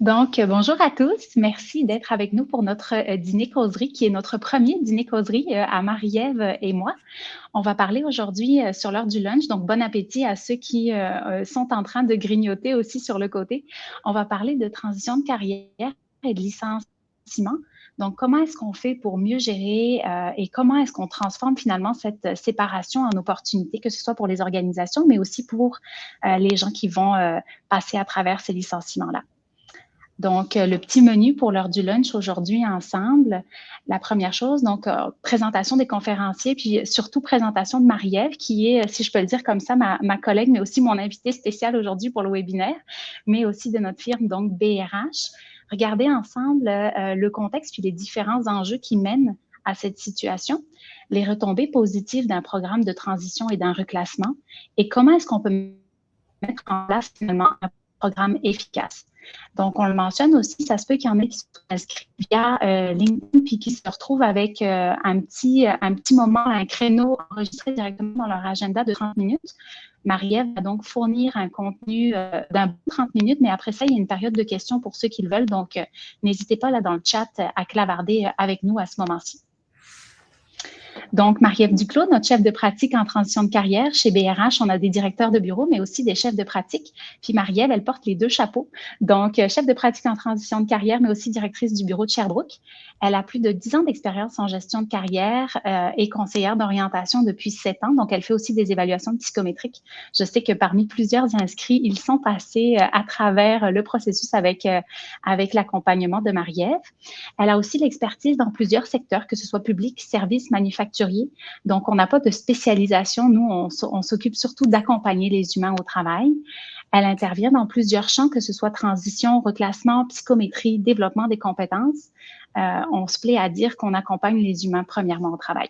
Bonjour à tous. Merci d'être avec nous pour notre dîner causerie, qui est notre premier dîner causerie à Marie-Ève et moi. On va parler aujourd'hui sur l'heure du lunch, donc bon appétit à ceux qui sont en train de grignoter aussi sur le côté. On va parler de transition de carrière et de licenciement. Donc, comment est-ce qu'on fait pour mieux gérer et comment est-ce qu'on transforme finalement cette séparation en opportunité, que ce soit pour les organisations, mais aussi pour les gens qui vont passer à travers ces licenciements-là. Donc, le petit menu pour l'heure du lunch aujourd'hui ensemble. La première chose, donc, présentation des conférenciers, puis surtout présentation de Marie-Ève, qui est, si je peux le dire comme ça, ma collègue, mais aussi mon invitée spéciale aujourd'hui pour le webinaire, mais aussi de notre firme, donc BRH. Regarder ensemble le contexte puis les différents enjeux qui mènent à cette situation, les retombées positives d'un programme de transition et d'un reclassement, et comment est-ce qu'on peut mettre en place finalement un programme efficace. Donc, on le mentionne aussi, ça se peut qu'il y en ait qui s'inscrivent via LinkedIn puis qui se retrouvent avec un petit moment, un créneau enregistré directement dans leur agenda de 30 minutes. Marie-Ève va donc fournir un contenu d'un bon 30 minutes, mais après ça, il y a une période de questions pour ceux qui le veulent. Donc, n'hésitez pas là dans le chat à clavarder avec nous à ce moment-ci. Donc, Marie-Ève Duclos, notre chef de pratique en transition de carrière. Chez BRH, on a des directeurs de bureau, mais aussi des chefs de pratique. Puis Marie-Ève, elle porte les deux chapeaux. Donc, chef de pratique en transition de carrière, mais aussi directrice du bureau de Sherbrooke. Elle a plus de 10 ans d'expérience en gestion de carrière et conseillère d'orientation depuis 7 ans. Donc, elle fait aussi des évaluations psychométriques. Je sais que parmi plusieurs inscrits, ils sont passés à travers le processus avec l'accompagnement de Marie-Ève. Elle a aussi l'expertise dans plusieurs secteurs, que ce soit public, services, manufacturiers. Donc, on n'a pas de spécialisation. Nous, on s'occupe surtout d'accompagner les humains au travail. Elle intervient dans plusieurs champs, que ce soit transition, reclassement, psychométrie, développement des compétences. On se plaît à dire qu'on accompagne les humains premièrement au travail.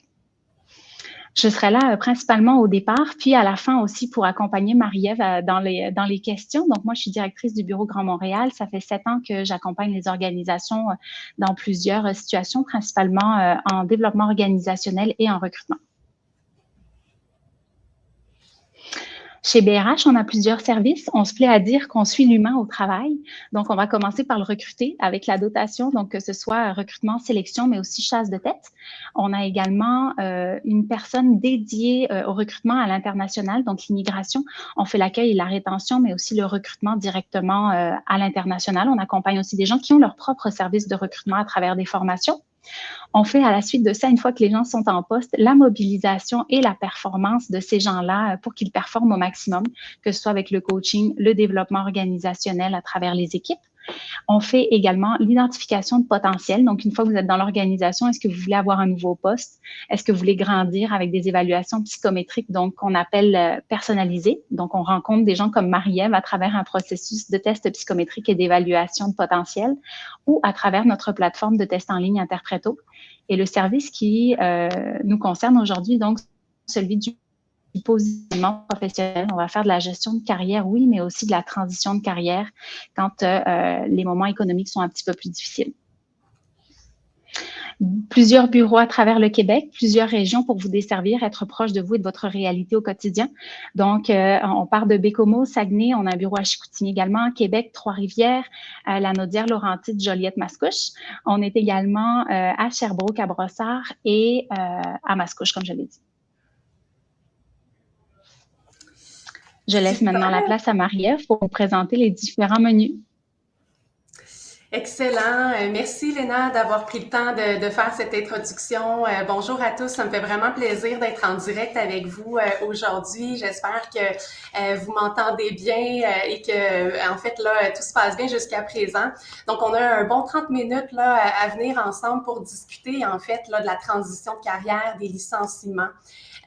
Je serai là principalement au départ, puis à la fin aussi pour accompagner Marie-Ève dans les questions. Donc, moi, je suis directrice du bureau Grand Montréal. Ça fait 7 ans que j'accompagne les organisations dans plusieurs situations, principalement en développement organisationnel et en recrutement. Chez BRH, on a plusieurs services. On se plaît à dire qu'on suit l'humain au travail. Donc, on va commencer par le recruter avec la dotation, donc que ce soit recrutement, sélection, mais aussi chasse de tête. On a également une personne dédiée au recrutement à l'international, donc l'immigration. On fait l'accueil et la rétention, mais aussi le recrutement directement à l'international. On accompagne aussi des gens qui ont leur propre service de recrutement à travers des formations. On fait à la suite de ça, une fois que les gens sont en poste, la mobilisation et la performance de ces gens-là pour qu'ils performent au maximum, que ce soit avec le coaching, le développement organisationnel à travers les équipes. On fait également l'identification de potentiel. Donc, une fois que vous êtes dans l'organisation, est-ce que vous voulez avoir un nouveau poste? Est-ce que vous voulez grandir avec des évaluations psychométriques, donc qu'on appelle personnalisées? Donc, on rencontre des gens comme Marie-Ève à travers un processus de test psychométrique et d'évaluation de potentiel ou à travers notre plateforme de test en ligne Interpreto. Et le service qui nous concerne aujourd'hui, donc celui du positionnement professionnel. On va faire de la gestion de carrière, oui, mais aussi de la transition de carrière quand les moments économiques sont un petit peu plus difficiles. Plusieurs bureaux à travers le Québec, plusieurs régions pour vous desservir, être proche de vous et de votre réalité au quotidien. Donc, on part de Bécomo, Saguenay, on a un bureau à Chicoutimi également, Québec, Trois-Rivières, La Naudière, Laurentide, Joliette, Mascouche. On est également à Sherbrooke, à Brossard et à Mascouche, comme je l'ai dit. Je laisse maintenant la place à Marie-Ève pour vous présenter les différents menus. Excellent. Merci, Léna, d'avoir pris le temps de faire cette introduction. Bonjour à tous. Ça me fait vraiment plaisir d'être en direct avec vous aujourd'hui. J'espère que vous m'entendez bien et que, en fait, là, tout se passe bien jusqu'à présent. Donc, on a un bon 30 minutes là à venir ensemble pour discuter, en fait, là, de la transition de carrière, des licenciements.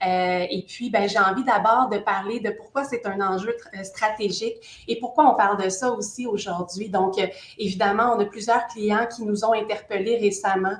Et puis, j'ai envie d'abord de parler de pourquoi c'est un enjeu stratégique et pourquoi on parle de ça aussi aujourd'hui. Donc, évidemment, on a plusieurs clients qui nous ont interpellés récemment,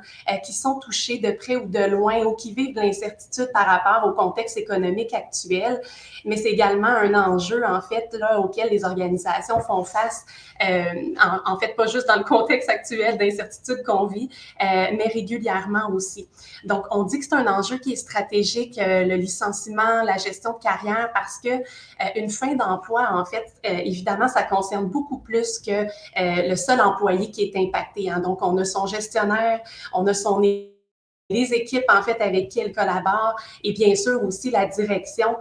qui sont touchés de près ou de loin ou qui vivent de l'incertitude par rapport au contexte économique actuel. Mais c'est également un enjeu, en fait, là, auquel les organisations font face, en fait, pas juste dans le contexte actuel d'incertitude qu'on vit, mais régulièrement aussi. Donc, on dit que c'est un enjeu qui est stratégique, le licenciement, la gestion de carrière, parce que une fin d'emploi, en fait, évidemment, ça concerne beaucoup plus que le seul employé qui est impacté. Hein. Donc, on a son gestionnaire, on a les équipes, en fait, avec qui elle collabore et bien sûr aussi la direction.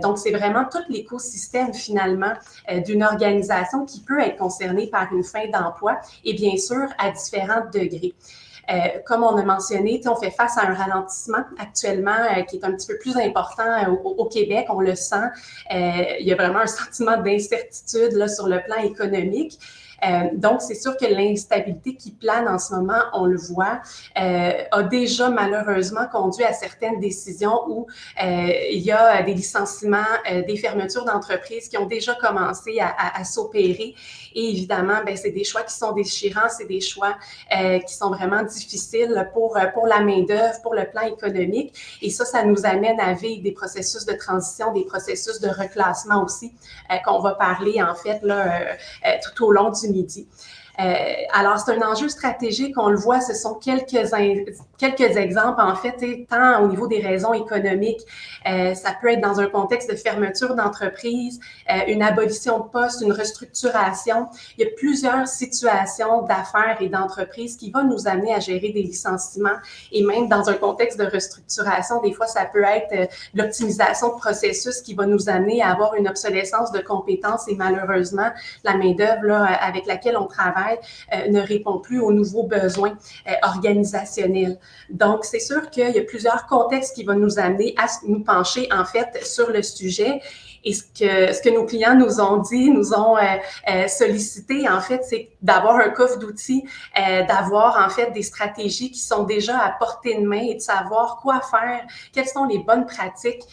Donc, c'est vraiment tout l'écosystème, finalement, d'une organisation qui peut être concernée par une fin d'emploi et bien sûr à différents degrés. Comme on a mentionné, on fait face à un ralentissement actuellement qui est un petit peu plus important au Québec, on le sent. Il y a vraiment un sentiment d'incertitude là, sur le plan économique. Donc, c'est sûr que l'instabilité qui plane en ce moment, on le voit, a déjà malheureusement conduit à certaines décisions où il y a des licenciements, des fermetures d'entreprises qui ont déjà commencé à s'opérer. Et évidemment, ben, c'est des choix qui sont déchirants, c'est des choix qui sont vraiment difficiles pour la main-d'œuvre, pour le plan économique. Et ça nous amène à vivre des processus de transition, des processus de reclassement aussi, qu'on va parler en fait là, tout au long du midi. Alors, c'est un enjeu stratégique, on le voit, ce sont quelques exemples, en fait, tant au niveau des raisons économiques, ça peut être dans un contexte de fermeture d'entreprise, une abolition de poste, une restructuration. Il y a plusieurs situations d'affaires et d'entreprises qui vont nous amener à gérer des licenciements et même dans un contexte de restructuration, des fois, ça peut être l'optimisation de processus qui va nous amener à avoir une obsolescence de compétences et malheureusement, la main-d'œuvre là, avec laquelle on travaille ne répond plus aux nouveaux besoins organisationnels. Donc, c'est sûr qu'il y a plusieurs contextes qui vont nous amener à nous pencher, en fait, sur le sujet. Et ce que nos clients nous ont dit, nous ont sollicité, en fait, c'est d'avoir un coffre d'outils, d'avoir, en fait, des stratégies qui sont déjà à portée de main et de savoir quoi faire, quelles sont les bonnes pratiques,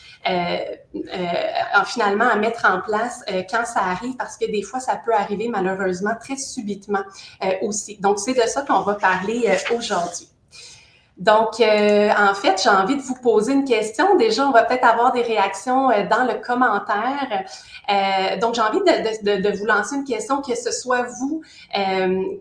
finalement, à mettre en place quand ça arrive, parce que des fois, ça peut arriver malheureusement très subitement aussi. Donc, c'est de ça qu'on va parler aujourd'hui. Donc, en fait, j'ai envie de vous poser une question. Déjà, on va peut-être avoir des réactions dans le commentaire. Donc, j'ai envie de vous lancer une question, que ce soit vous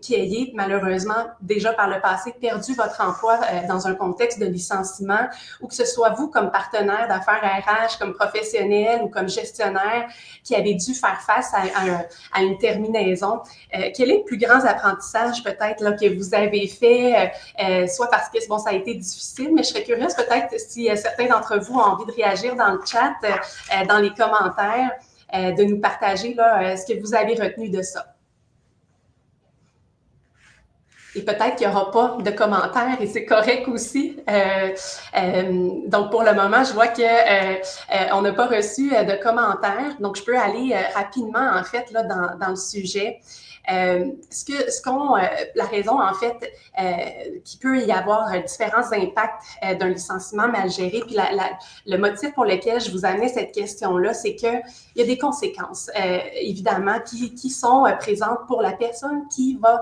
qui ayez malheureusement déjà par le passé perdu votre emploi dans un contexte de licenciement, ou que ce soit vous comme partenaire d'affaires RH, comme professionnel ou comme gestionnaire qui avez dû faire face à une terminaison. Quel est le plus grand apprentissage peut-être là, que vous avez fait, soit parce que bon, ça a été difficile, mais je serais curieuse peut-être si certains d'entre vous ont envie de réagir dans le chat, dans les commentaires, de nous partager là, ce que vous avez retenu de ça. Et peut-être qu'il n'y aura pas de commentaires et c'est correct aussi. Donc, pour le moment, je vois qu'on n'a pas reçu de commentaires. Donc, je peux aller rapidement, en fait, là, dans le sujet. La raison, en fait, qu'il peut y avoir différents impacts d'un licenciement mal géré, puis le motif pour lequel je vous amenais cette question-là, c'est qu'il y a des conséquences, évidemment, qui sont présentes pour la personne qui va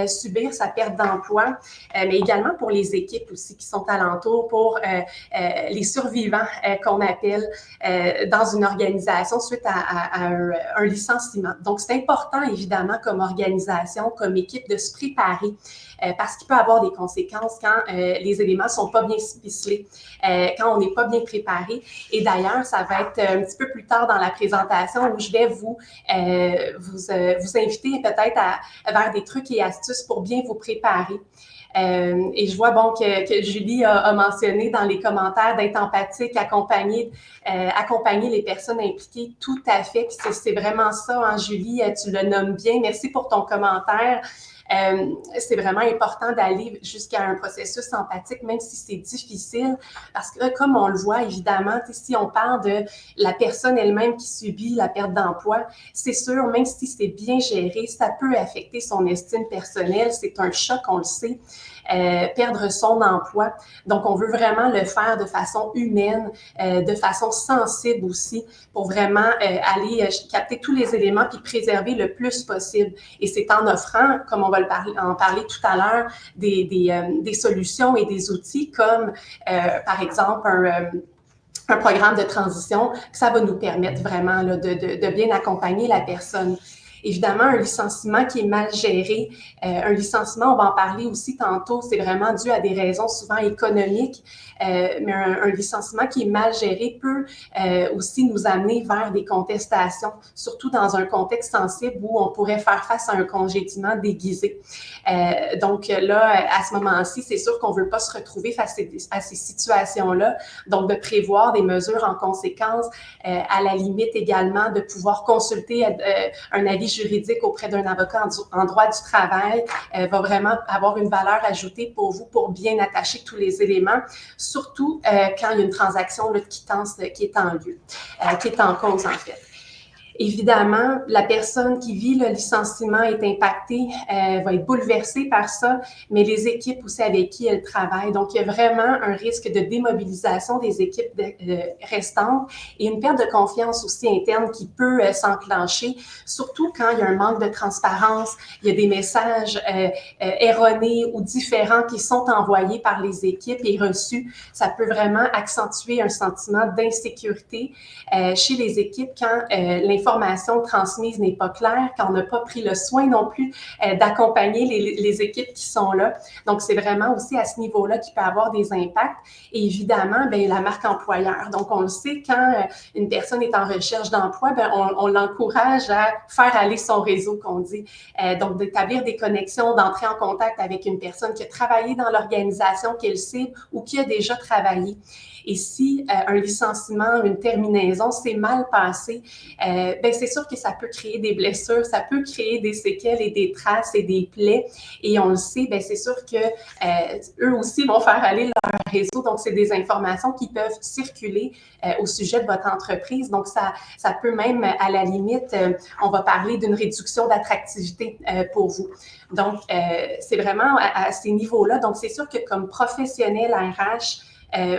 subir sa perte d'emploi, mais également pour les équipes aussi qui sont alentour, pour les survivants qu'on appelle dans une organisation suite à un licenciement. Donc, c'est important, évidemment, comme organisation, comme équipe, de se préparer parce qu'il peut avoir des conséquences quand les éléments ne sont pas bien ficelés, quand on n'est pas bien préparé. Et d'ailleurs, ça va être un petit peu plus tard dans la présentation où je vais vous inviter peut-être vers des trucs et astuces pour bien vous préparer. Et je vois bon que Julie a mentionné dans les commentaires d'être empathique, accompagner les personnes impliquées, tout à fait. Puis c'est vraiment ça, hein, Julie, tu le nommes bien. Merci pour ton commentaire. C'est vraiment important d'aller jusqu'à un processus empathique, même si c'est difficile, parce que comme on le voit, évidemment, si on parle de la personne elle-même qui subit la perte d'emploi, c'est sûr, même si c'est bien géré, ça peut affecter son estime personnelle, c'est un choc, on le sait. perdre son emploi. Donc, on veut vraiment le faire de façon humaine, de façon sensible aussi, pour vraiment aller capter tous les éléments puis préserver le plus possible. Et c'est en offrant, comme on va en parler tout à l'heure, des solutions et des outils comme, par exemple, un programme de transition, que ça va nous permettre vraiment là, de bien accompagner la personne. Évidemment, un licenciement qui est mal géré, un licenciement, on va en parler aussi tantôt, c'est vraiment dû à des raisons souvent économiques, mais un licenciement qui est mal géré peut aussi nous amener vers des contestations, surtout dans un contexte sensible où on pourrait faire face à un congédiement déguisé. Donc là, à ce moment-ci, c'est sûr qu'on ne veut pas se retrouver face à ces situations-là, donc de prévoir des mesures en conséquence, à la limite également de pouvoir consulter un avis juridique auprès d'un avocat en droit du travail va vraiment avoir une valeur ajoutée pour vous pour bien attacher tous les éléments, surtout quand il y a une transaction là, de quittance qui est en lieu, qui est en cause en fait. Évidemment, la personne qui vit le licenciement est impactée, va être bouleversée par ça, mais les équipes aussi avec qui elle travaille. Donc, il y a vraiment un risque de démobilisation des équipes restantes et une perte de confiance aussi interne qui peut s'enclencher, surtout quand il y a un manque de transparence, il y a des messages erronés ou différents qui sont envoyés par les équipes et reçus. Ça peut vraiment accentuer un sentiment d'insécurité chez les équipes quand l'information transmise n'est pas claire, quand on n'a pas pris le soin non plus d'accompagner les équipes qui sont là. Donc, c'est vraiment aussi à ce niveau-là qu'il peut avoir des impacts. Et évidemment, bien, la marque employeur. Donc, on le sait, quand une personne est en recherche d'emploi, bien, on l'encourage à faire aller son réseau, qu'on dit. Donc, d'établir des connexions, d'entrer en contact avec une personne qui a travaillé dans l'organisation qu'elle cible ou qui a déjà travaillé. Et si un licenciement, une terminaison s'est mal passé, ben c'est sûr que ça peut créer des blessures, ça peut créer des séquelles et des traces et des plaies. Et on le sait, ben c'est sûr que eux aussi vont faire aller leur réseau. Donc, c'est des informations qui peuvent circuler au sujet de votre entreprise. Donc, ça peut même, à la limite, on va parler d'une réduction d'attractivité pour vous. Donc, c'est vraiment à ces niveaux-là. Donc, c'est sûr que comme professionnel RH,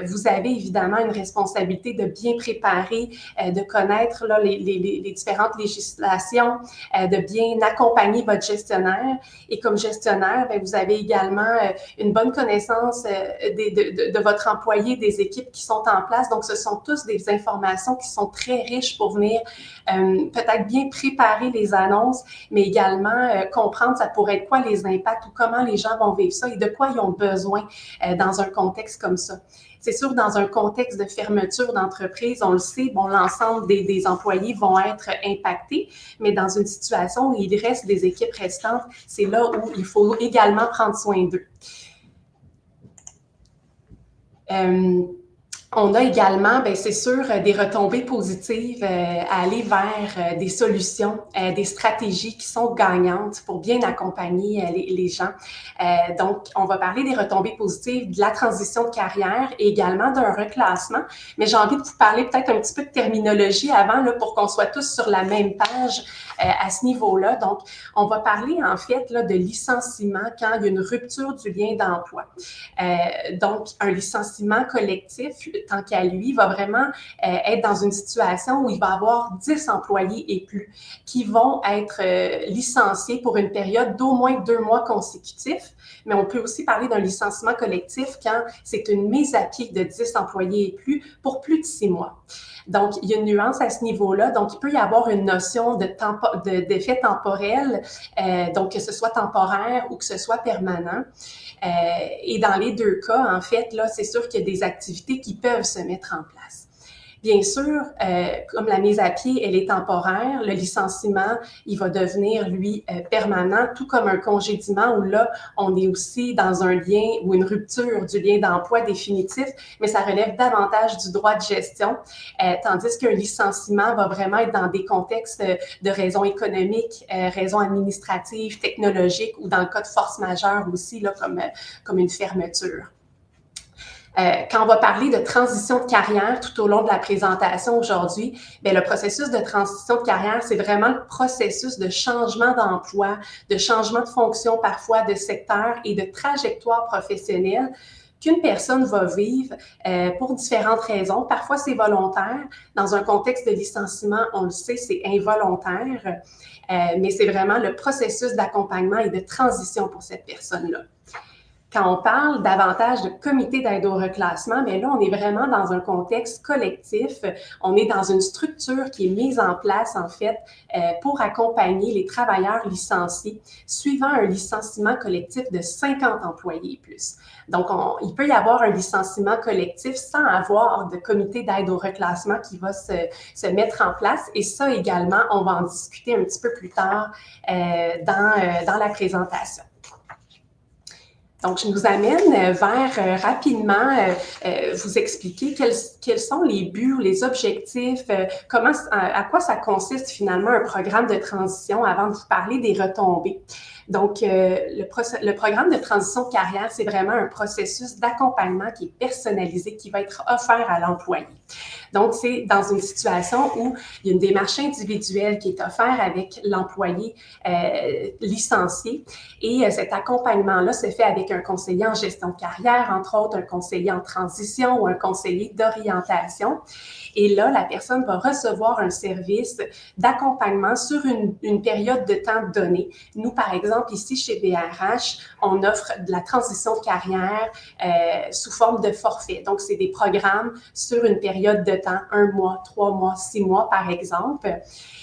vous avez évidemment une responsabilité de bien préparer, de connaître là, les différentes législations, de bien accompagner votre gestionnaire. Et comme gestionnaire, bien, vous avez également une bonne connaissance de votre employé, des équipes qui sont en place. Donc, ce sont tous des informations qui sont très riches pour venir peut-être bien préparer les annonces, mais également comprendre ça pourrait être quoi les impacts ou comment les gens vont vivre ça et de quoi ils ont besoin dans un contexte comme ça. C'est sûr, dans un contexte de fermeture d'entreprise, on le sait, bon, l'ensemble des employés vont être impactés, mais dans une situation où il reste des équipes restantes, c'est là où il faut également prendre soin d'eux. On a également, bien, c'est sûr, des retombées positives à aller vers des solutions, des stratégies qui sont gagnantes pour bien accompagner les gens. Donc, on va parler des retombées positives, de la transition de carrière et également d'un reclassement. Mais j'ai envie de vous parler peut-être un petit peu de terminologie avant là, pour qu'on soit tous sur la même page à ce niveau-là. Donc, on va parler en fait là, de licenciement quand il y a une rupture du lien d'emploi. Donc, un licenciement collectif, tant qu'à lui, va vraiment être dans une situation où il va avoir 10 employés et plus qui vont être licenciés pour une période d'au moins 2 mois consécutifs. Mais on peut aussi parler d'un licenciement collectif quand c'est une mise à pied de 10 employés et plus pour plus de 6 mois. Donc, il y a une nuance à ce niveau-là. Donc, il peut y avoir une notion d'effet temporel, donc que ce soit temporaire ou que ce soit permanent. Et dans les deux cas, en fait, là, c'est sûr qu'il y a des activités qui peuvent se mettre en place. Bien sûr, comme la mise à pied, elle est temporaire, le licenciement, il va devenir, lui, permanent, tout comme un congédiement où là, on est aussi dans un lien ou une rupture du lien d'emploi définitif, mais ça relève davantage du droit de gestion, tandis qu'un licenciement va vraiment être dans des contextes de raisons économiques, raisons administratives, technologiques ou dans le cas de force majeure aussi, là, comme une fermeture. Quand on va parler de transition de carrière tout au long de la présentation aujourd'hui, bien, le processus de transition de carrière, c'est vraiment le processus de changement d'emploi, de changement de fonction, parfois de secteur et de trajectoire professionnelle qu'une personne va vivre pour différentes raisons. Parfois, c'est volontaire. Dans un contexte de licenciement, on le sait, c'est involontaire, mais c'est vraiment le processus d'accompagnement et de transition pour cette personne-là. Quand on parle davantage de comité d'aide au reclassement, bien là, on est vraiment dans un contexte collectif. On est dans une structure qui est mise en place, en fait, pour accompagner les travailleurs licenciés suivant un licenciement collectif de 50 employés et plus. Donc, il peut y avoir un licenciement collectif sans avoir de comité d'aide au reclassement qui va se mettre en place. Et ça également, on va en discuter un petit peu plus tard dans la présentation. Donc, je nous amène vers rapidement vous expliquer quels sont les buts, les objectifs, à quoi ça consiste finalement un programme de transition avant de vous parler des retombées. Donc, le programme de transition de carrière, c'est vraiment un processus d'accompagnement qui est personnalisé, qui va être offert à l'employé. Donc, c'est dans une situation où il y a une démarche individuelle qui est offerte avec l'employé licencié et cet accompagnement-là se fait avec un conseiller en gestion de carrière, entre autres un conseiller en transition ou un conseiller d'orientation. Et là, la personne va recevoir un service d'accompagnement sur une période de temps donnée. Nous, par exemple, ici chez BRH, on offre de la transition de carrière sous forme de forfait. Donc, c'est des programmes sur une période de temps, 1 mois, 3 mois, 6 mois, par exemple.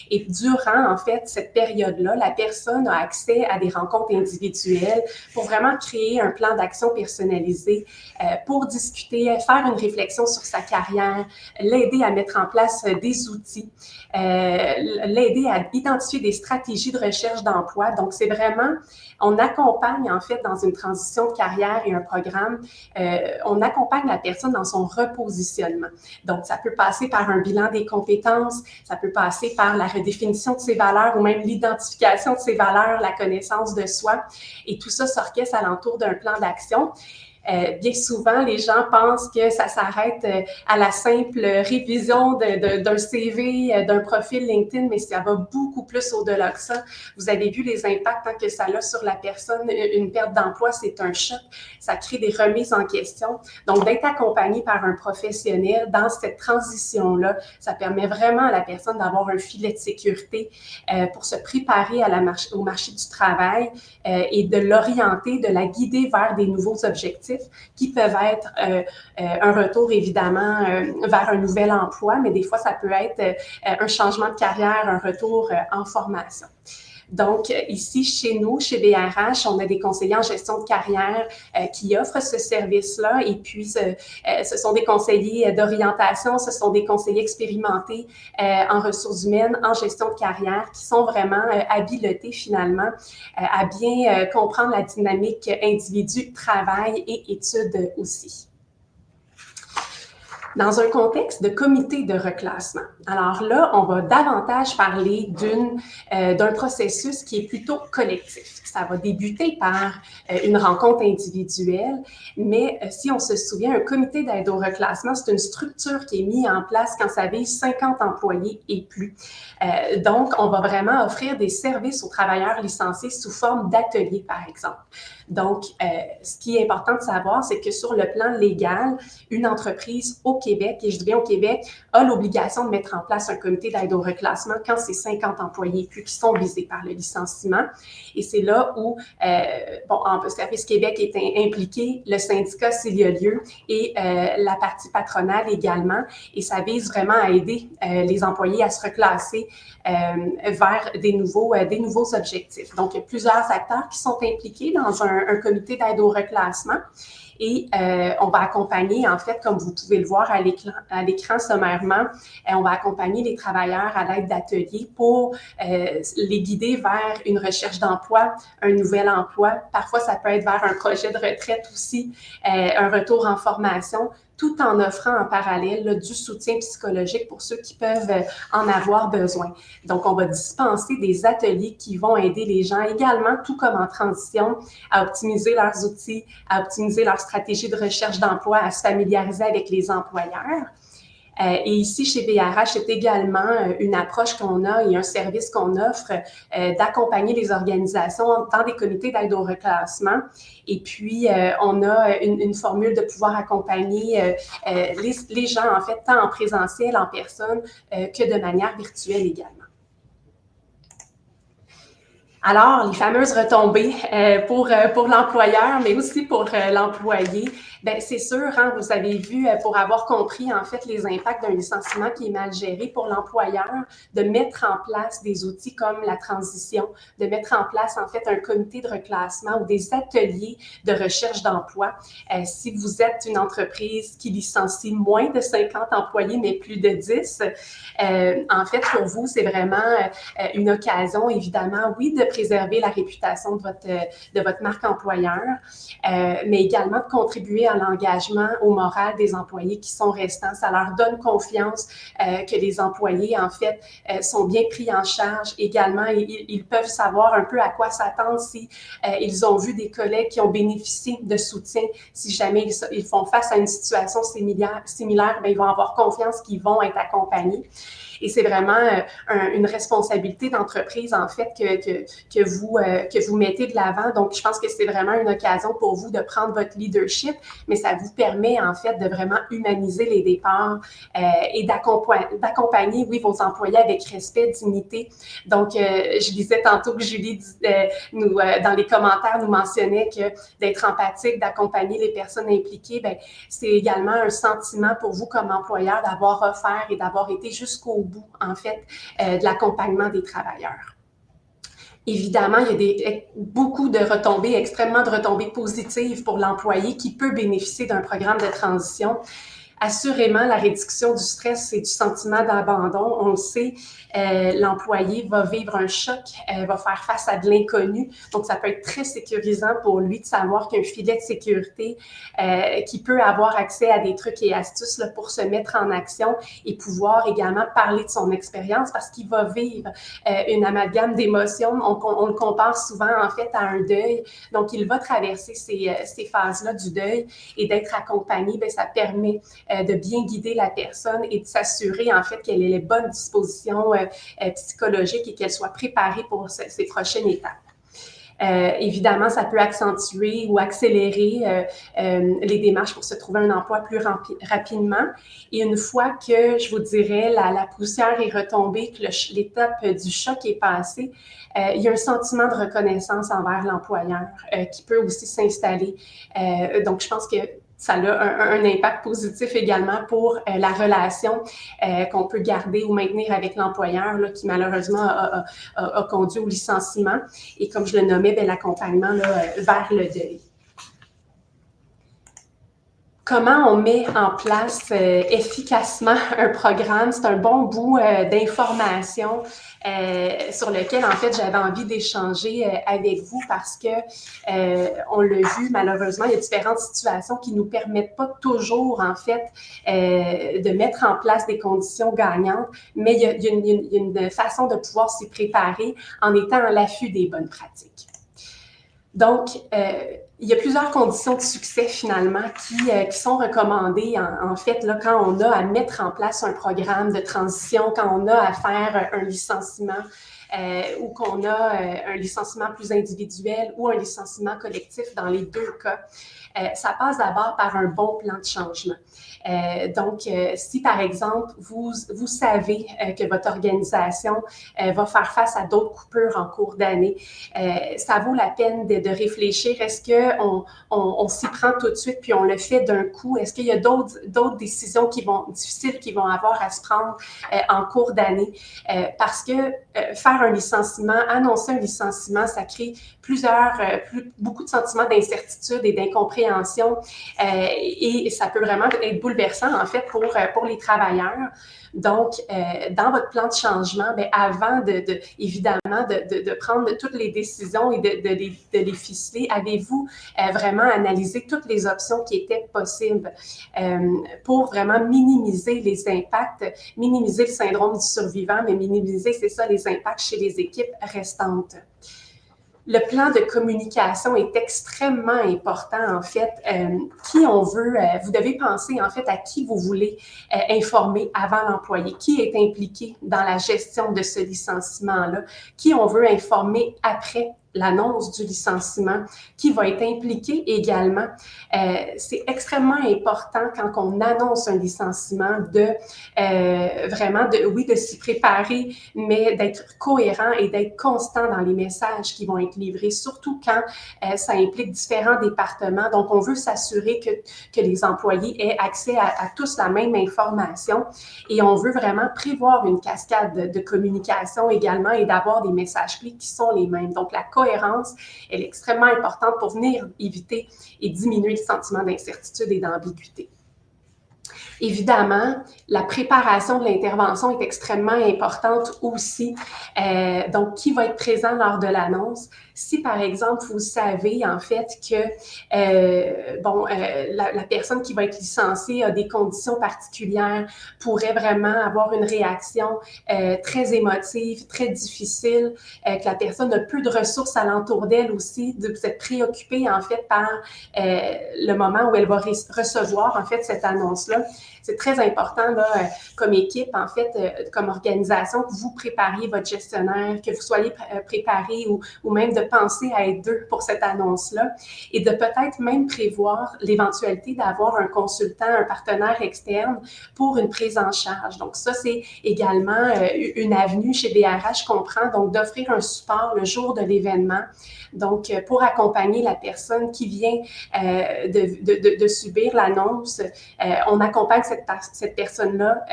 Et durant, en fait, cette période-là, la personne a accès à des rencontres individuelles pour vraiment créer un plan d'action personnalisé pour discuter, faire une réflexion sur sa carrière, l'aider à mettre en place des outils, l'aider à identifier des stratégies de recherche d'emploi. Donc, c'est vraiment, on accompagne en fait dans une transition de carrière et un programme, on accompagne la personne dans son repositionnement. Donc, ça peut passer par un bilan des compétences, ça peut passer par la redéfinition de ses valeurs ou même l'identification de ses valeurs, la connaissance de soi. Et tout ça s'orchestre alentour d'un plan d'action. Bien souvent, les gens pensent que ça s'arrête à la simple révision d'un CV, d'un profil LinkedIn, mais ça va beaucoup plus au-delà que ça. Vous avez vu les impacts que ça a sur la personne. Une perte d'emploi, c'est un choc. Ça crée des remises en question. Donc, d'être accompagné par un professionnel dans cette transition-là, ça permet vraiment à la personne d'avoir un filet de sécurité pour se préparer au marché du travail et de l'orienter, de la guider vers des nouveaux objectifs qui peuvent être un retour évidemment vers un nouvel emploi, mais des fois ça peut être un changement de carrière, un retour en formation. Donc, ici, chez nous, chez BRH, on a des conseillers en gestion de carrière qui offrent ce service-là. Et puis, ce sont des conseillers d'orientation, ce sont des conseillers expérimentés en ressources humaines, en gestion de carrière, qui sont vraiment habilités finalement à bien comprendre la dynamique individu, travail et études aussi. Dans un contexte de comité de reclassement. Alors là, on va davantage parler d'un processus qui est plutôt collectif. Ça va débuter par une rencontre individuelle, mais si on se souvient, un comité d'aide au reclassement, c'est une structure qui est mise en place quand ça vise 50 employés et plus. Donc, on va vraiment offrir des services aux travailleurs licenciés sous forme d'ateliers, par exemple. Donc, ce qui est important de savoir, c'est que sur le plan légal, une entreprise au Québec, et je dis bien au Québec, a l'obligation de mettre en place un comité d'aide au reclassement quand c'est 50 employés plus qui sont visés par le licenciement. Et c'est là où, Service Québec est impliqué, le syndicat s'il y a lieu, et la partie patronale également. Et ça vise vraiment à aider les employés à se reclasser vers des nouveaux objectifs. Donc, il y a plusieurs acteurs qui sont impliqués dans un comité d'aide au reclassement. Et on va accompagner, en fait, comme vous pouvez le voir à l'écran sommairement, on va accompagner les travailleurs à l'aide d'ateliers pour les guider vers une recherche d'emploi, un nouvel emploi. Parfois, ça peut être vers un projet de retraite aussi, un retour en formation. tout en offrant en parallèle là, du soutien psychologique pour ceux qui peuvent en avoir besoin. Donc, on va dispenser des ateliers qui vont aider les gens également, tout comme en transition, à optimiser leurs outils, à optimiser leur stratégie de recherche d'emploi, à se familiariser avec les employeurs. Et ici, chez BRH, c'est également une approche qu'on a et un service qu'on offre d'accompagner les organisations dans des comités d'aide au reclassement. Et puis, on a une formule de pouvoir accompagner les gens, en fait, tant en présentiel, en personne, que de manière virtuelle également. Alors, les fameuses retombées pour l'employeur, mais aussi pour l'employé, bien, c'est sûr, hein, vous avez vu, pour avoir compris en fait les impacts d'un licenciement qui est mal géré pour l'employeur, de mettre en place des outils comme la transition, de mettre en place en fait un comité de reclassement ou des ateliers de recherche d'emploi. Si vous êtes une entreprise qui licencie moins de 50 employés, mais plus de 10, en fait, pour vous, c'est vraiment une occasion, évidemment, oui, de préserver la réputation de votre marque employeur, mais également de contribuer à l'engagement, au moral des employés qui sont restants. Ça leur donne confiance que les employés, en fait, sont bien pris en charge. Également, ils peuvent savoir un peu à quoi s'attendre si ils ont vu des collègues qui ont bénéficié de soutien. Si jamais ils font face à une situation similaire, bien, ils vont avoir confiance qu'ils vont être accompagnés. Et c'est vraiment une responsabilité d'entreprise, en fait, que vous mettez de l'avant. Donc, je pense que c'est vraiment une occasion pour vous de prendre votre leadership, mais ça vous permet, en fait, de vraiment humaniser les départs et d'accompagner, oui, vos employés avec respect, dignité. Donc, je lisais tantôt que Julie, dans les commentaires, nous mentionnait que d'être empathique, d'accompagner les personnes impliquées, bien, c'est également un sentiment pour vous comme employeur d'avoir offert et d'avoir été jusqu'au bout, en fait, de l'accompagnement des travailleurs. Évidemment, il y a beaucoup de retombées, extrêmement de retombées positives pour l'employé qui peut bénéficier d'un programme de transition. Assurément, la réduction du stress et du sentiment d'abandon, on le sait, l'employé va vivre un choc, va faire face à de l'inconnu. Donc, ça peut être très sécurisant pour lui de savoir qu'il y a un filet de sécurité, qu'il peut avoir accès à des trucs et astuces là, pour se mettre en action et pouvoir également parler de son expérience parce qu'il va vivre une amalgame d'émotions. On le compare souvent, en fait, à un deuil. Donc, il va traverser ces phases-là du deuil et d'être accompagné, bien, ça permet de bien guider la personne et de s'assurer, en fait, qu'elle ait les bonnes dispositions psychologiques et qu'elle soit préparée pour ces prochaines étapes. Évidemment, ça peut accentuer ou accélérer les démarches pour se trouver un emploi plus rapidement. Et une fois que, je vous dirais, la poussière est retombée, que l'étape du choc est passée, il y a un sentiment de reconnaissance envers l'employeur qui peut aussi s'installer. Donc, je pense que ça a un impact positif également pour la relation qu'on peut garder ou maintenir avec l'employeur là, qui malheureusement a conduit au licenciement. Et comme je le nommais, bien, l'accompagnement là, vers le deuil. Comment on met en place efficacement un programme? C'est un bon bout d'informations sur lequel, en fait, j'avais envie d'échanger avec vous parce que, on l'a vu, malheureusement, il y a différentes situations qui ne nous permettent pas toujours, en fait, de mettre en place des conditions gagnantes, mais il y a une façon de pouvoir s'y préparer en étant à l'affût des bonnes pratiques. Donc, il y a plusieurs conditions de succès finalement qui sont recommandées en fait là, quand on a à mettre en place un programme de transition, quand on a à faire un licenciement ou qu'on a un licenciement plus individuel ou un licenciement collectif dans les deux cas. Ça passe d'abord par un bon plan de changement. Donc, si par exemple, vous savez que votre organisation va faire face à d'autres coupures en cours d'année, ça vaut la peine de réfléchir. Est-ce qu'on s'y prend tout de suite puis on le fait d'un coup? Est-ce qu'il y a d'autres décisions difficiles qui vont avoir à se prendre en cours d'année? Parce que faire faire un licenciement, annoncer un licenciement, ça crée beaucoup de sentiments d'incertitude et d'incompréhension et ça peut vraiment être bouleversant en fait pour les travailleurs. Donc, dans votre plan de changement, bien, avant évidemment de prendre toutes les décisions et de les ficeler, avez-vous vraiment analysé toutes les options qui étaient possibles pour vraiment minimiser les impacts, minimiser le syndrome du survivant, mais minimiser, c'est ça, les impacts chez les équipes restantes? Le plan de communication est extrêmement important, en fait. Qui on veut, vous devez penser, en fait, à qui vous voulez informer avant l'employé, qui est impliqué dans la gestion de ce licenciement-là, qui on veut informer après l'annonce du licenciement, qui va être impliqué également. C'est extrêmement important quand on annonce un licenciement vraiment de s'y préparer, mais d'être cohérent et d'être constant dans les messages qui vont être livrés, surtout quand ça implique différents départements. Donc, on veut s'assurer que les employés aient accès à tous la même information et on veut vraiment prévoir une cascade de communication également et d'avoir des messages clés qui sont les mêmes. Donc, la cohérence, elle est extrêmement importante pour venir éviter et diminuer le sentiment d'incertitude et d'ambiguïté. Évidemment, la préparation de l'intervention est extrêmement importante aussi. Donc, qui va être présent lors de l'annonce? Si, par exemple, vous savez, en fait, que la personne qui va être licenciée a des conditions particulières, pourrait vraiment avoir une réaction très émotive, très difficile, que la personne a peu de ressources alentour d'elle aussi, de vous être préoccupé, en fait, par le moment où elle va recevoir, en fait, cette annonce-là. C'est très important, là, comme équipe, en fait, comme organisation, que vous prépariez votre gestionnaire, que vous soyez préparé ou même de penser à être deux pour cette annonce-là et de peut-être même prévoir l'éventualité d'avoir un consultant, un partenaire externe pour une prise en charge. Donc, ça, c'est également une avenue chez DRH qu'on prend, donc d'offrir un support le jour de l'événement. Donc, pour accompagner la personne qui vient de subir l'annonce, on accompagne cette personne-là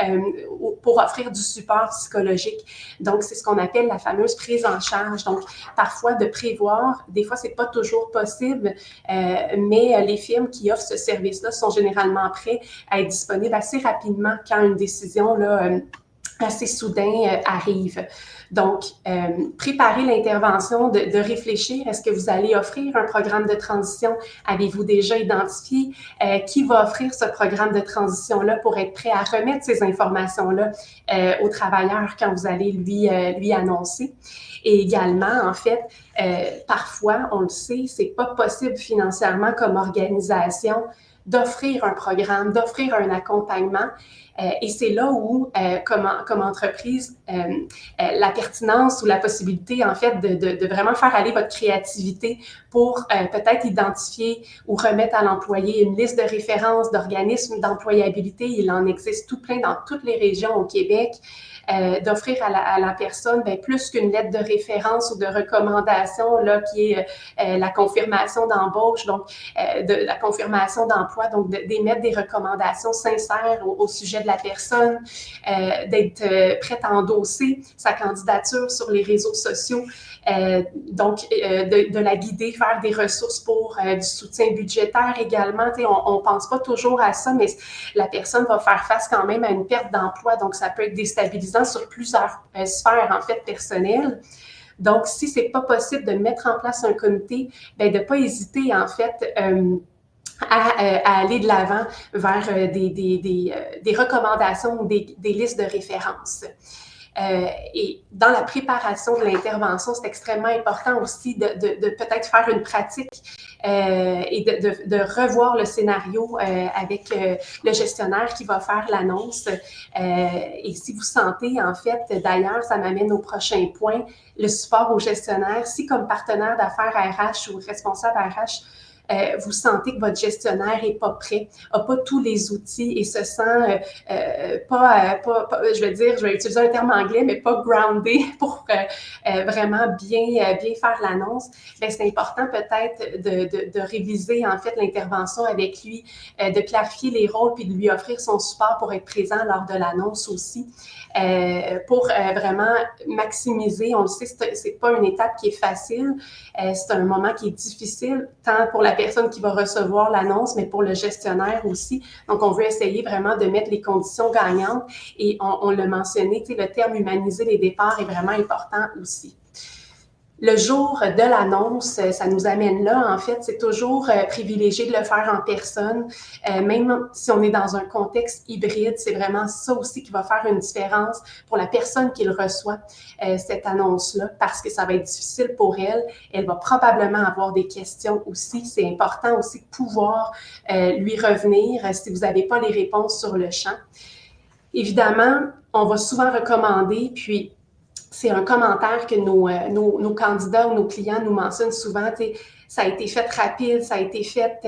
pour offrir du support psychologique. Donc, c'est ce qu'on appelle la fameuse prise en charge. Donc, parfois, de prévoir, des fois, c'est pas toujours possible, mais les firmes qui offrent ce service-là sont généralement prêts à être disponibles assez rapidement quand une décision là, assez soudain arrive. Donc, préparer l'intervention, de réfléchir, est-ce que vous allez offrir un programme de transition? Avez-vous déjà identifié qui va offrir ce programme de transition-là pour être prêt à remettre ces informations-là au travailleur quand vous allez lui annoncer? Et également, en fait, parfois, on le sait, c'est pas possible financièrement comme organisation d'offrir un programme, d'offrir un accompagnement. Et c'est là où, comme entreprise, la pertinence ou la possibilité, en fait, de vraiment faire aller votre créativité pour peut-être identifier ou remettre à l'employé une liste de références d'organismes d'employabilité. Il en existe tout plein dans toutes les régions au Québec. D'offrir à la personne plus qu'une lettre de référence ou de recommandation là, qui est la confirmation d'embauche, donc de la confirmation d'emploi, donc d'émettre des recommandations sincères au sujet de la personne, d'être prête à endosser sa candidature sur les réseaux sociaux, donc de la guider vers des ressources pour du soutien budgétaire également. On ne pense pas toujours à ça, mais la personne va faire face quand même à une perte d'emploi, donc ça peut être déstabilisant sur plusieurs sphères en fait personnelles. Donc, si c'est pas possible de mettre en place un comité, de ne pas hésiter en fait à aller de l'avant vers des recommandations ou des listes de références. Et dans la préparation de l'intervention, c'est extrêmement important aussi de peut-être faire une pratique et de revoir le scénario avec le gestionnaire qui va faire l'annonce. Et si vous sentez, en fait, d'ailleurs, ça m'amène au prochain point, le support au gestionnaire. Si comme partenaire d'affaires RH ou responsable RH, vous sentez que votre gestionnaire n'est pas prêt, n'a pas tous les outils et se sent je vais utiliser un terme anglais, mais pas groundé pour vraiment bien faire l'annonce, bien, c'est important peut-être de réviser en fait l'intervention avec lui, de clarifier les rôles puis de lui offrir son support pour être présent lors de l'annonce aussi, pour vraiment maximiser. On le sait, c'est pas une étape qui est facile, c'est un moment qui est difficile, tant pour la personne qui va recevoir l'annonce, mais pour le gestionnaire aussi. Donc, on veut essayer vraiment de mettre les conditions gagnantes et on l'a mentionné, le terme humaniser les départs est vraiment important aussi. Le jour de l'annonce, ça nous amène là, en fait, c'est toujours privilégié de le faire en personne, même si on est dans un contexte hybride, c'est vraiment ça aussi qui va faire une différence pour la personne qui le reçoit, cette annonce-là, parce que ça va être difficile pour elle. Elle va probablement avoir des questions aussi. C'est important aussi de pouvoir lui revenir si vous n'avez pas les réponses sur le champ. Évidemment, on va souvent recommander, puis c'est un commentaire que nos candidats ou nos clients nous mentionnent souvent, ça a été fait rapide, ça a été fait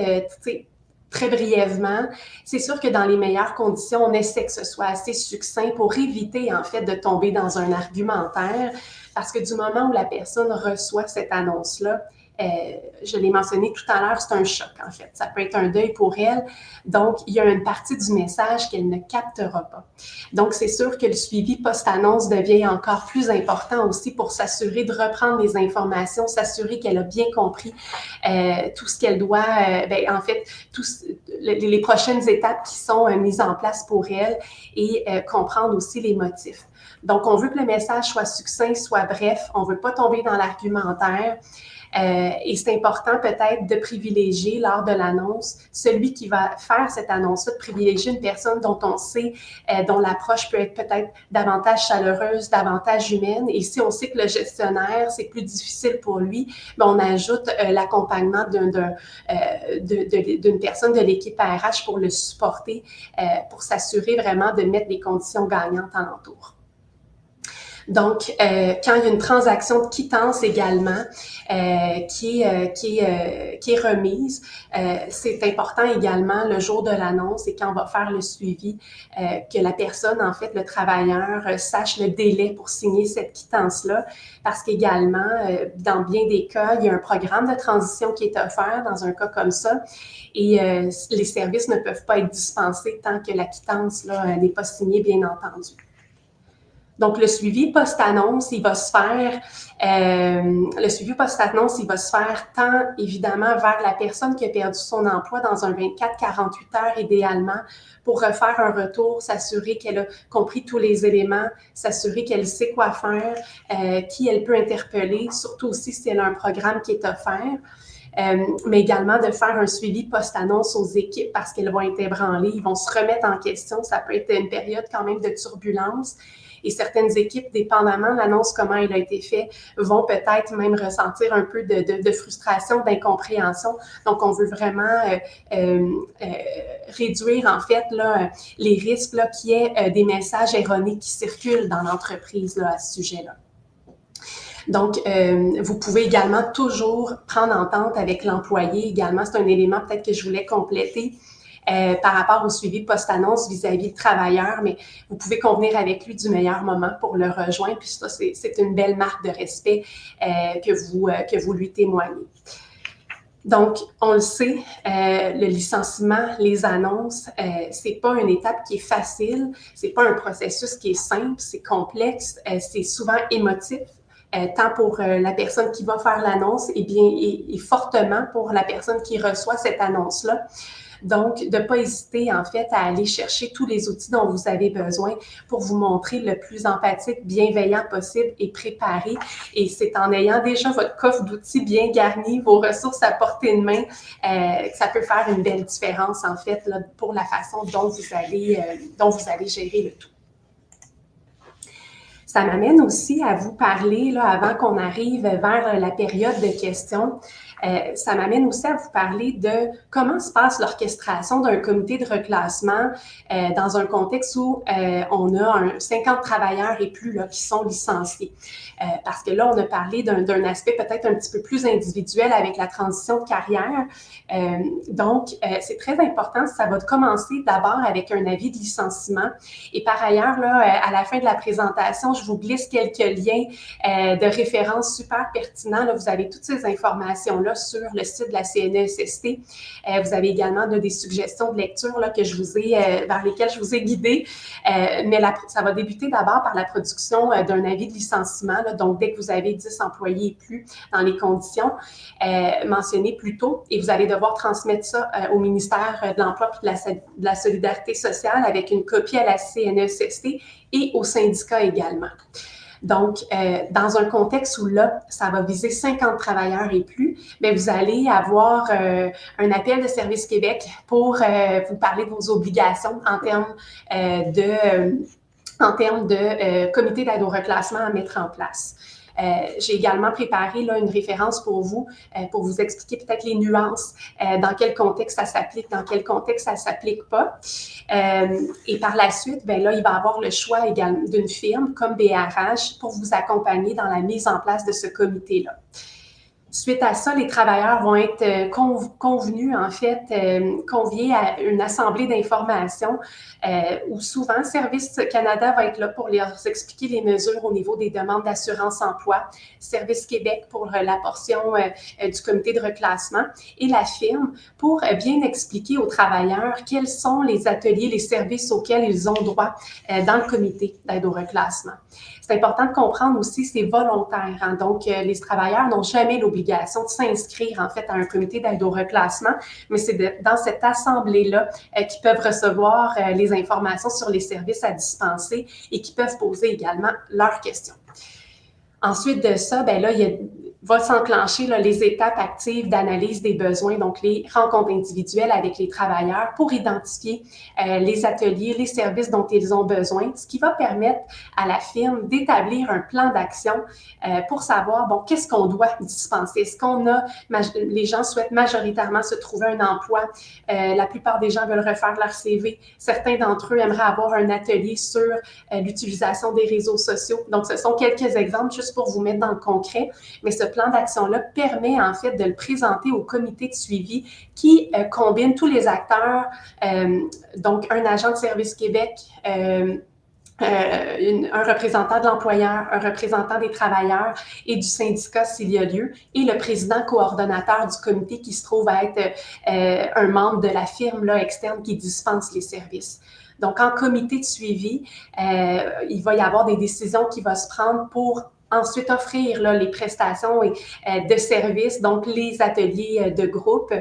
très brièvement. C'est sûr que dans les meilleures conditions, on essaie que ce soit assez succinct pour éviter en fait de tomber dans un argumentaire, parce que du moment où la personne reçoit cette annonce-là, je l'ai mentionné tout à l'heure, c'est un choc en fait. Ça peut être un deuil pour elle. Donc, il y a une partie du message qu'elle ne captera pas. Donc, c'est sûr que le suivi post-annonce devient encore plus important aussi pour s'assurer de reprendre les informations, s'assurer qu'elle a bien compris tout ce qu'elle doit, en fait, les prochaines étapes qui sont mises en place pour elle et comprendre aussi les motifs. Donc, on veut que le message soit succinct, soit bref. On ne veut pas tomber dans l'argumentaire. Et c'est important peut-être de privilégier lors de l'annonce celui qui va faire cette annonce-là, de privilégier une personne dont on sait, dont l'approche peut être peut-être davantage chaleureuse, davantage humaine. Et si on sait que le gestionnaire, c'est plus difficile pour lui, bien, on ajoute l'accompagnement d'une personne de l'équipe RH pour le supporter, pour s'assurer vraiment de mettre des conditions gagnantes alentour. Donc, quand il y a une transaction de quittance également qui est remise, c'est important également le jour de l'annonce et quand on va faire le suivi, que la personne, en fait, le travailleur, sache le délai pour signer cette quittance-là, parce qu'également, dans bien des cas, il y a un programme de transition qui est offert dans un cas comme ça et les services ne peuvent pas être dispensés tant que la quittance là, n'est pas signée, bien entendu. Donc, le suivi post-annonce, il va se faire tant, évidemment, vers la personne qui a perdu son emploi dans un 24-48 heures, idéalement, pour refaire un retour, s'assurer qu'elle a compris tous les éléments, s'assurer qu'elle sait quoi faire, qui elle peut interpeller, surtout aussi si elle a un programme qui est offert. Mais également de faire un suivi post-annonce aux équipes parce qu'elles vont être ébranlées, ils vont se remettre en question. Ça peut être une période quand même de turbulence. Et certaines équipes, dépendamment de l'annonce, comment elle a été faite, vont peut-être même ressentir un peu de frustration, d'incompréhension. Donc, on veut vraiment réduire, en fait, là, les risques là, qu'il y ait des messages erronés qui circulent dans l'entreprise là, à ce sujet-là. Donc, vous pouvez également toujours prendre entente avec l'employé également. C'est un élément peut-être que je voulais compléter. Par rapport au suivi post-annonce vis-à-vis du travailleur, mais vous pouvez convenir avec lui du meilleur moment pour le rejoindre, puis ça, c'est une belle marque de respect que vous lui témoignez. Donc, on le sait, le licenciement, les annonces, c'est pas une étape qui est facile, c'est pas un processus qui est simple, c'est complexe, c'est souvent émotif. Tant pour la personne qui va faire l'annonce et fortement pour la personne qui reçoit cette annonce-là. Donc, de ne pas hésiter, en fait, à aller chercher tous les outils dont vous avez besoin pour vous montrer le plus empathique, bienveillant possible et préparé. Et c'est en ayant déjà votre coffre d'outils bien garni, vos ressources à portée de main, que ça peut faire une belle différence, en fait, là, pour la façon dont vous allez gérer le tout. Ça m'amène aussi à vous parler, là, avant qu'on arrive vers la période de questions, ça m'amène aussi à vous parler de comment se passe l'orchestration d'un comité de reclassement dans un contexte où on a 50 travailleurs et plus là, qui sont licenciés. Parce que là, on a parlé d'un aspect peut-être un petit peu plus individuel avec la transition de carrière. Donc, c'est très important. Ça va commencer d'abord avec un avis de licenciement. Et par ailleurs, là, à la fin de la présentation, je vous glisse quelques liens de références super pertinents. Là, vous avez toutes ces informations-là sur le site de la CNESST. Vous avez également là, des suggestions de lecture là, que je vous ai, vers lesquelles je vous ai guidé. Mais ça va débuter d'abord par la production d'un avis de licenciement. Là, donc, dès que vous avez 10 employés et plus dans les conditions mentionnées plus tôt, et vous allez devoir transmettre ça au ministère de l'Emploi et de la Solidarité sociale avec une copie à la CNESST et au syndicat également. Donc, dans un contexte où là, ça va viser 50 travailleurs et plus, bien, vous allez avoir un appel de Service Québec pour vous parler de vos obligations en termes de comité d'aide au reclassement à mettre en place. J'ai également préparé là, une référence pour vous expliquer peut-être les nuances, dans quel contexte ça s'applique, dans quel contexte ça ne s'applique pas. Et par la suite, bien là, il va y avoir le choix également d'une firme comme BRH pour vous accompagner dans la mise en place de ce comité-là. Suite à ça, les travailleurs vont être convenus, en fait, conviés à une assemblée d'information où souvent Service Canada va être là pour leur expliquer les mesures au niveau des demandes d'assurance emploi, Service Québec pour la portion du comité de reclassement et la firme pour bien expliquer aux travailleurs quels sont les ateliers, les services auxquels ils ont droit dans le comité d'aide au reclassement. C'est important de comprendre aussi, c'est volontaire. Hein? Donc, les travailleurs n'ont jamais l'obligation de s'inscrire, en fait, à un comité d'aide au reclassement, mais c'est dans cette assemblée-là qu'ils peuvent recevoir les informations sur les services à dispenser et qui peuvent poser également leurs questions. Ensuite de ça, bien là, va s'enclencher là, les étapes actives d'analyse des besoins, donc les rencontres individuelles avec les travailleurs pour identifier les ateliers, les services dont ils ont besoin, ce qui va permettre à la firme d'établir un plan d'action pour savoir, bon, qu'est-ce qu'on doit dispenser? Est-ce qu'on a, les gens souhaitent majoritairement se trouver un emploi, la plupart des gens veulent refaire leur CV, certains d'entre eux aimeraient avoir un atelier sur l'utilisation des réseaux sociaux. Donc, ce sont quelques exemples juste pour vous mettre dans le concret, mais ce plan d'action-là permet en fait de le présenter au comité de suivi qui combine tous les acteurs, donc un agent de Service Québec, un représentant de l'employeur, un représentant des travailleurs et du syndicat s'il y a lieu, et le président coordonnateur du comité qui se trouve à être un membre de la firme là, externe qui dispense les services. Donc, en comité de suivi, il va y avoir des décisions qui vont se prendre pour ensuite offrir là, les prestations de services, donc les ateliers de groupe,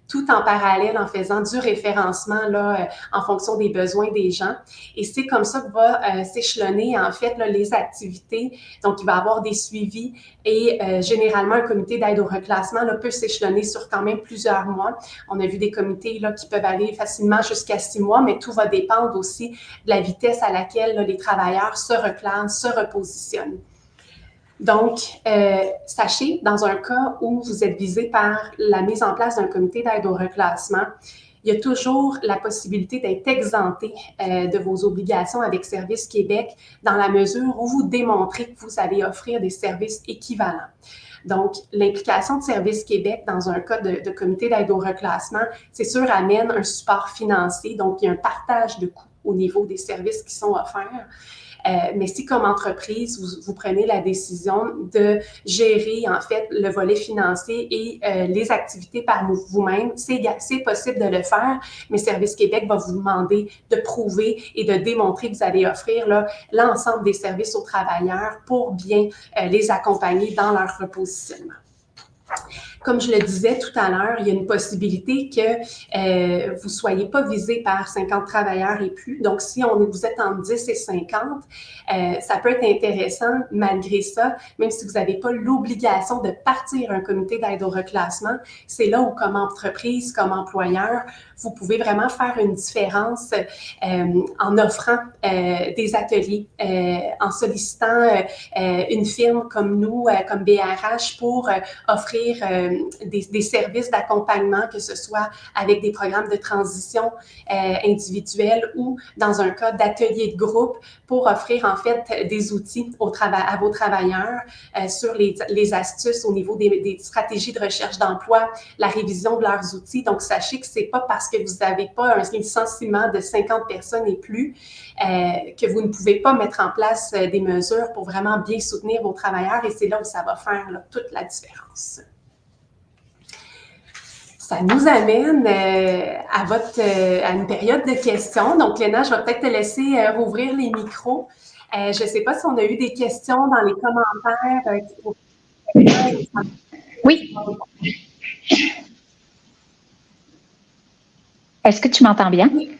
tout en parallèle en faisant du référencement là, en fonction des besoins des gens. Et c'est comme ça que va s'échelonner en fait là, les activités. Donc, il va y avoir des suivis et généralement, un comité d'aide au reclassement là, peut s'échelonner sur quand même plusieurs mois. On a vu des comités là, qui peuvent aller facilement jusqu'à 6 mois, mais tout va dépendre aussi de la vitesse à laquelle là, les travailleurs se reclassent, se repositionnent. Donc, sachez, dans un cas où vous êtes visé par la mise en place d'un comité d'aide au reclassement, il y a toujours la possibilité d'être exempté de vos obligations avec Service Québec dans la mesure où vous démontrez que vous allez offrir des services équivalents. Donc, l'implication de Service Québec dans un cas de comité d'aide au reclassement, c'est sûr, amène un support financier. Donc, il y a un partage de coûts au niveau des services qui sont offerts. Mais si, comme entreprise, vous prenez la décision de gérer, en fait, le volet financier et les activités par vous-même, c'est possible de le faire, mais Service Québec va vous demander de prouver et de démontrer que vous allez offrir là, l'ensemble des services aux travailleurs pour bien les accompagner dans leur repositionnement. Comme je le disais tout à l'heure, il y a une possibilité que vous ne soyez pas visé par 50 travailleurs et plus. Donc, si vous êtes entre 10 et 50, ça peut être intéressant malgré ça, même si vous n'avez pas l'obligation de partir un comité d'aide au reclassement. C'est là où, comme entreprise, comme employeur, vous pouvez vraiment faire une différence en offrant des ateliers, en sollicitant une firme comme nous, comme BRH, pour offrir des services d'accompagnement, que ce soit avec des programmes de transition individuels ou dans un cas d'atelier de groupe, pour offrir en fait des outils à vos travailleurs sur les astuces au niveau des stratégies de recherche d'emploi, la révision de leurs outils. Donc, sachez que c'est pas parce que vous n'avez pas un licenciement de 50 personnes et plus que vous ne pouvez pas mettre en place des mesures pour vraiment bien soutenir vos travailleurs, et c'est là où ça va faire là, toute la différence. Ça nous amène à une période de questions. Donc, Léna, je vais peut-être te laisser rouvrir les micros. Je ne sais pas si on a eu des questions dans les commentaires. Oui. Est-ce que tu m'entends bien? Oui.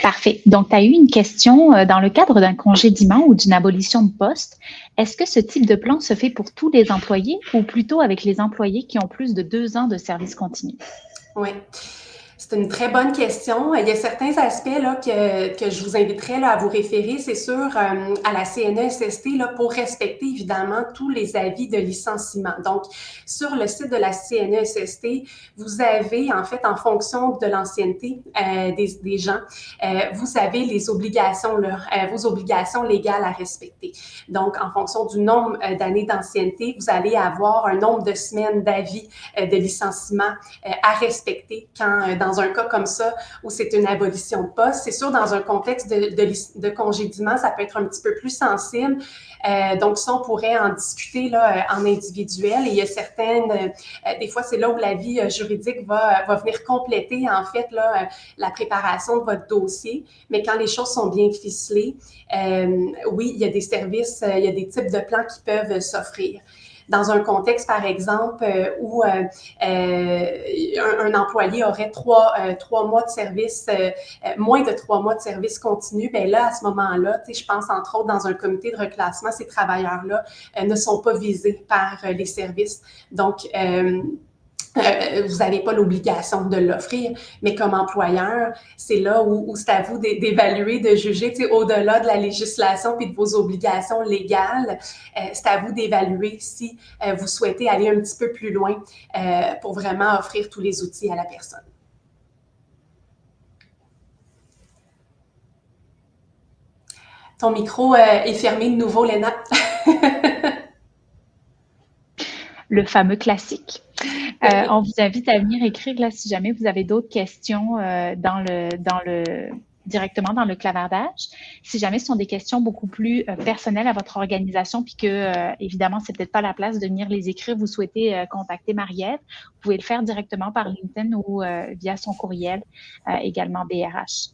Parfait. Donc, tu as eu une question dans le cadre d'un congédiement ou d'une abolition de poste. Est-ce que ce type de plan se fait pour tous les employés ou plutôt avec les employés qui ont plus de 2 ans de service continu? Oui. C'est une très bonne question. Il y a certains aspects là, que je vous inviterais là, à vous référer, c'est sûr, à la CNESST là, pour respecter évidemment tous les avis de licenciement. Donc, sur le site de la CNESST, vous avez en fait, en fonction de l'ancienneté des gens, vous avez les obligations, vos obligations légales à respecter. Donc, en fonction du nombre d'années d'ancienneté, vous allez avoir un nombre de semaines d'avis de licenciement à respecter quand dans un cas comme ça, où c'est une abolition de poste. C'est sûr, dans un contexte de congédiement, ça peut être un petit peu plus sensible. Donc, ça, on pourrait en discuter là, en individuel. Et il y a certaines... des fois, c'est là où l'avis juridique va venir compléter, en fait, là, la préparation de votre dossier. Mais quand les choses sont bien ficelées, oui, il y a des services, il y a des types de plans qui peuvent s'offrir. Dans un contexte, par exemple, où un employé aurait 3 mois de service, moins de 3 mois de service continu, bien là, à ce moment-là, je pense entre autres dans un comité de reclassement, ces travailleurs-là ne sont pas visés par les services. Donc, vous n'avez pas l'obligation de l'offrir, mais comme employeur, c'est là où c'est à vous d'évaluer, de juger, au-delà de la législation puis de vos obligations légales, c'est à vous d'évaluer si vous souhaitez aller un petit peu plus loin pour vraiment offrir tous les outils à la personne. Ton micro est fermé de nouveau, Léna. Le fameux classique. On vous invite à venir écrire là si jamais vous avez d'autres questions directement dans le clavardage. Si jamais ce sont des questions beaucoup plus personnelles à votre organisation, puis que, évidemment, c'est peut-être pas la place de venir les écrire, vous souhaitez contacter Marie-Ève, vous pouvez le faire directement par LinkedIn ou via son courriel, également BRH.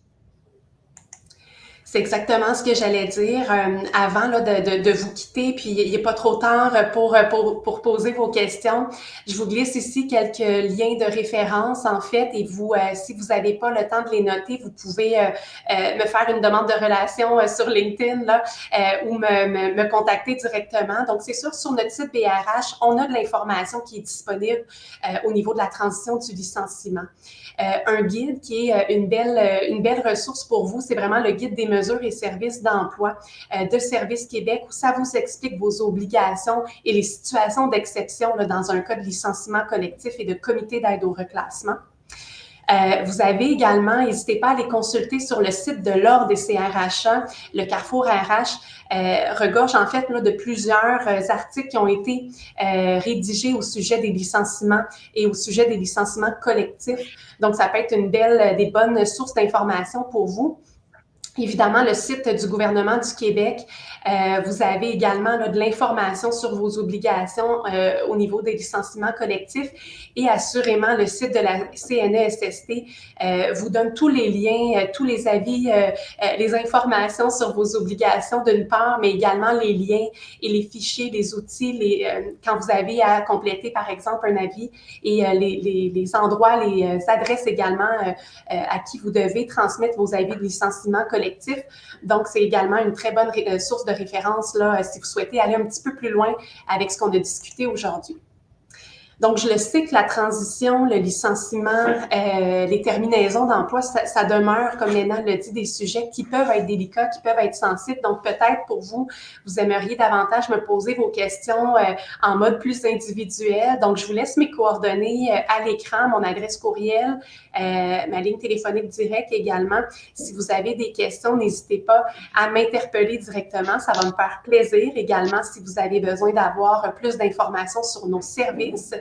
C'est exactement ce que j'allais dire avant là, de vous quitter, puis il n'est pas trop tard pour poser vos questions. Je vous glisse ici quelques liens de référence, en fait, et vous, si vous n'avez pas le temps de les noter, vous pouvez me faire une demande de relation sur LinkedIn là, ou me contacter directement. Donc, c'est sûr, sur notre site BRH, on a de l'information qui est disponible au niveau de la transition du licenciement. Un guide qui est une belle ressource pour vous, c'est vraiment le guide des mesures et services d'emploi de Service Québec, où ça vous explique vos obligations et les situations d'exception là, dans un cas de licenciement collectif et de comité d'aide au reclassement. Vous avez également, n'hésitez pas à les consulter sur le site de l'Ordre des CRHA, le Carrefour RH regorge en fait là, de plusieurs articles qui ont été rédigés au sujet des licenciements et au sujet des licenciements collectifs. Donc, ça peut être des bonnes sources d'informations pour vous. Évidemment, le site du gouvernement du Québec, vous avez également là, de l'information sur vos obligations au niveau des licenciements collectifs, et assurément le site de la CNESST vous donne tous les liens, tous les avis, les informations sur vos obligations d'une part, mais également les liens et les fichiers, les outils, quand vous avez à compléter par exemple un avis, et les endroits, les adresses également à qui vous devez transmettre vos avis de licenciement collectif. Donc, c'est également une très bonne source de référence là, si vous souhaitez aller un petit peu plus loin avec ce qu'on a discuté aujourd'hui. Donc, je le sais que la transition, le licenciement, les terminaisons d'emploi, ça demeure, comme Léna le dit, des sujets qui peuvent être délicats, qui peuvent être sensibles. Donc, peut-être pour vous, vous aimeriez davantage me poser vos questions en mode plus individuel. Donc, je vous laisse mes coordonnées à l'écran, mon adresse courriel, ma ligne téléphonique directe également. Si vous avez des questions, n'hésitez pas à m'interpeller directement. Ça va me faire plaisir également si vous avez besoin d'avoir plus d'informations sur nos services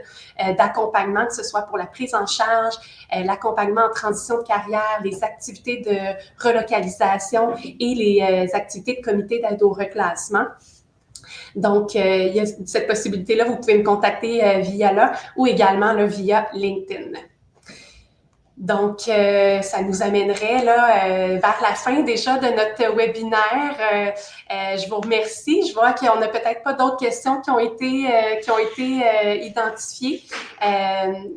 d'accompagnement, que ce soit pour la prise en charge, l'accompagnement en transition de carrière, les activités de relocalisation et les activités de comité d'aide au reclassement. Donc, il y a cette possibilité-là, vous pouvez me contacter via là ou également là, via LinkedIn. Donc, ça nous amènerait là vers la fin déjà de notre webinaire. Je vous remercie. Je vois qu'on n'a peut-être pas d'autres questions qui ont été identifiées.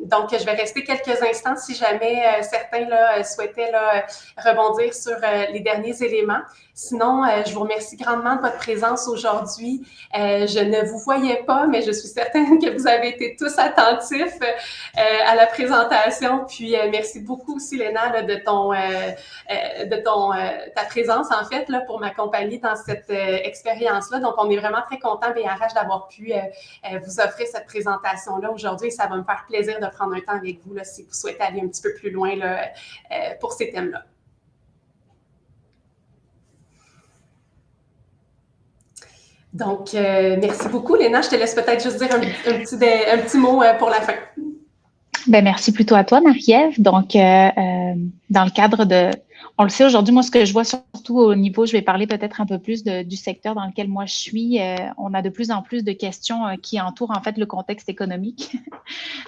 Donc, je vais rester quelques instants si jamais certains là, souhaitaient là, rebondir sur les derniers éléments. Sinon, je vous remercie grandement de votre présence aujourd'hui. Je ne vous voyais pas, mais je suis certaine que vous avez été tous attentifs à la présentation. Puis, merci beaucoup aussi, Léna, là, de ta présence, en fait, là, pour m'accompagner dans cette expérience-là. Donc, on est vraiment très contents, BRH, d'avoir pu vous offrir cette présentation-là aujourd'hui. Ça va me faire plaisir de prendre un temps avec vous là, si vous souhaitez aller un petit peu plus loin là, pour ces thèmes-là. Donc, merci beaucoup, Léna. Je te laisse peut-être juste dire un petit mot pour la fin. Ben, merci plutôt à toi, Marie-Ève. Donc, dans le cadre de... On le sait aujourd'hui, moi, ce que je vois surtout au niveau, je vais parler peut-être un peu plus du secteur dans lequel moi je suis. On a de plus en plus de questions qui entourent en fait le contexte économique.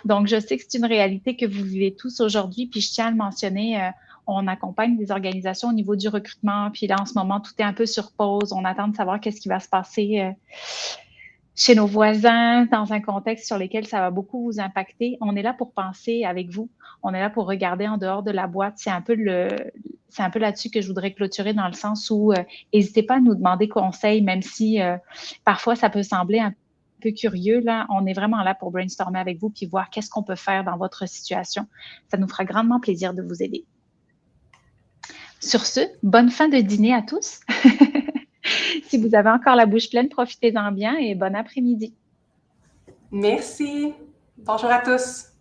Donc, je sais que c'est une réalité que vous vivez tous aujourd'hui. Puis, je tiens à le mentionner, on accompagne des organisations au niveau du recrutement. Puis là, en ce moment, tout est un peu sur pause. On attend de savoir qu'est-ce qui va se passer chez nos voisins, dans un contexte sur lequel ça va beaucoup vous impacter. On est là pour penser avec vous. On est là pour regarder en dehors de la boîte. C'est un peu là-dessus que je voudrais clôturer, dans le sens où n'hésitez pas à nous demander conseil, même si parfois ça peut sembler un peu curieux. Là, on est vraiment là pour brainstormer avec vous puis voir qu'est-ce qu'on peut faire dans votre situation. Ça nous fera grandement plaisir de vous aider. Sur ce, bonne fin de dîner à tous. Si vous avez encore la bouche pleine, profitez-en bien et bon après-midi. Merci. Bonjour à tous.